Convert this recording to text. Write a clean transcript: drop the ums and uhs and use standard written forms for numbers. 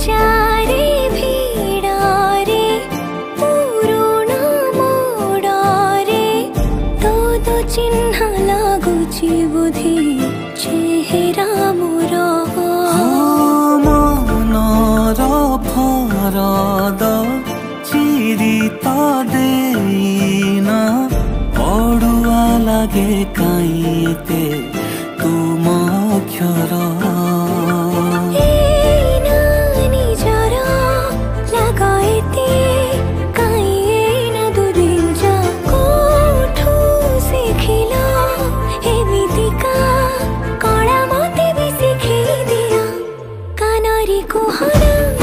बजारे भिड़ारे पुरुणा मोड़ारे तो चिन्ह लगुची बुद्धि चेहरा मोर मनर फरद चिरी तो देना पड़ुआ लगे कईते तुम अक्षर कुहरा